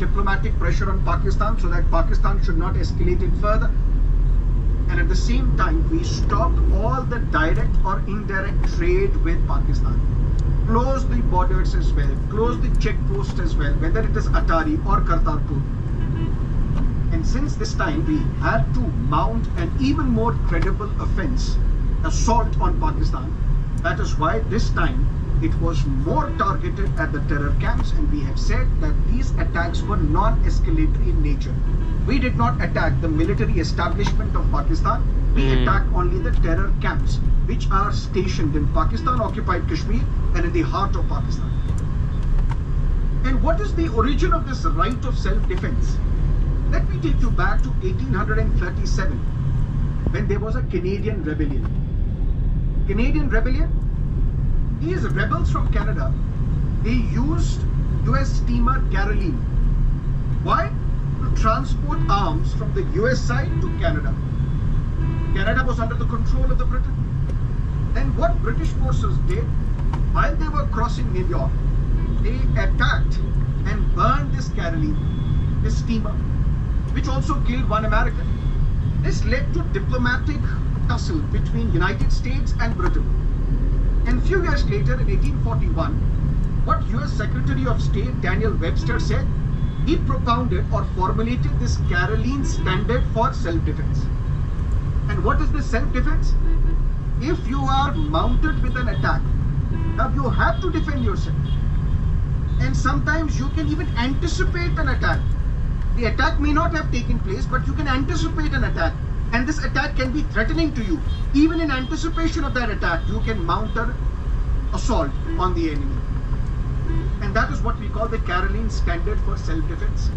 diplomatic pressure on Pakistan so that Pakistan should not escalate it further. And at the same time, we stopped all the direct or indirect trade with Pakistan. Close the borders as well, close the checkpost as well, whether it is Atari or Kartarpur. And since this time, we had to mount an even more credible offense, assault on Pakistan. That is why this time it was more targeted at the terror camps, and we have said that these attacks were non-escalatory in nature. We did not attack the military establishment of Pakistan. We attacked only the terror camps, which are stationed in Pakistan-occupied Kashmir and in the heart of Pakistan. And what is the origin of this right of self-defense? Let me take you back to 1837, when there was a Canadian rebellion. Canadian rebellion? These rebels from Canada, they used US steamer Caroline. Why? To transport arms from the US side to Canada. Canada was under the control of the Britain. Then what British forces did, while they were crossing New York, they attacked and burned this Caroline, this steamer, which also killed one American. This led to diplomatic tussle between United States and Britain. And a few years later, in 1841, what US Secretary of State Daniel Webster said, he propounded or formulated this Caroline standard for self-defense. And what is this self-defense? If you are mounted with an attack, now you have to defend yourself. And sometimes you can even anticipate an attack. The attack may not have taken place, but you can anticipate an attack. And this attack can be threatening to you. Even in anticipation of that attack, you can mount an assault on the enemy. And that is what we call the Caroline standard for self-defense.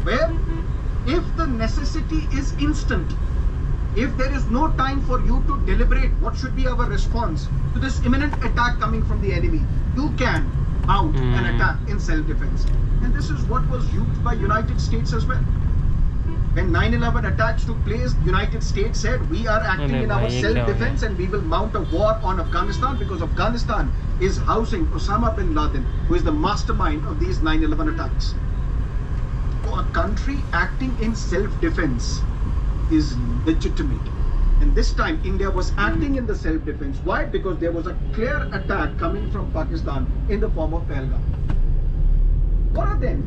Where if the necessity is instant, if there is no time for you to deliberate what should be our response to this imminent attack coming from the enemy, you can mount an attack in self-defense. And this is what was used by United States as well. When 9/11 attacks took place, the United States said, we are acting in our self-defense and we will mount a war on Afghanistan because Afghanistan is housing Osama bin Laden, who is the mastermind of these 9/11 attacks. So a country acting in self-defense is legitimate. And this time India was acting in the self-defense. Why? Because there was a clear attack coming from Pakistan in the form of Pahalgam. What are then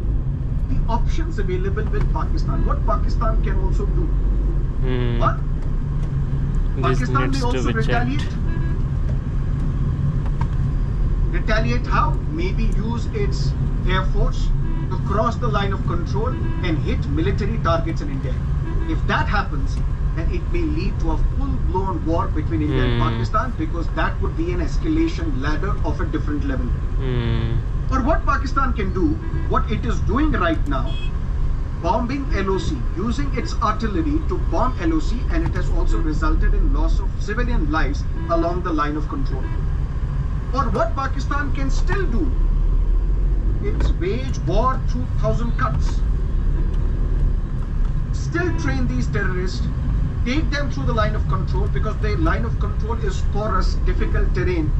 the options available with Pakistan? What Pakistan can also do? One, Pakistan may also retaliate. Retaliate how? Maybe use its air force to cross the line of control and hit military targets in India. If that happens, then it may lead to a full-blown war between India and Pakistan, because that would be an escalation ladder of a different level. Or what Pakistan can do, what it is doing right now, bombing LOC, using its artillery to bomb LOC, and it has also resulted in loss of civilian lives along the line of control. Or what Pakistan can still do, it's wage war through 1,000 cuts. Still train these terrorists, take them through the line of control, because the line of control is porous, difficult terrain,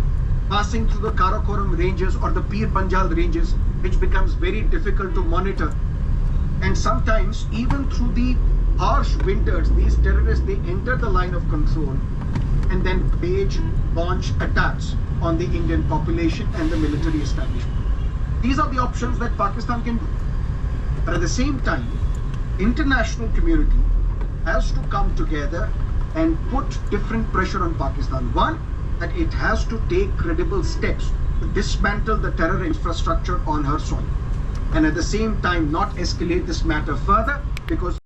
passing through the Karakoram ranges or the Pir Panjal ranges, which becomes very difficult to monitor. And sometimes even through the harsh winters, these terrorists, they enter the line of control and then launch attacks on the Indian population and the military establishment. These are the options that Pakistan can do. But at the same time, international community has to come together and put different pressure on Pakistan. One, that it has to take credible steps to dismantle the terror infrastructure on her soil. And at the same time, not escalate this matter further, because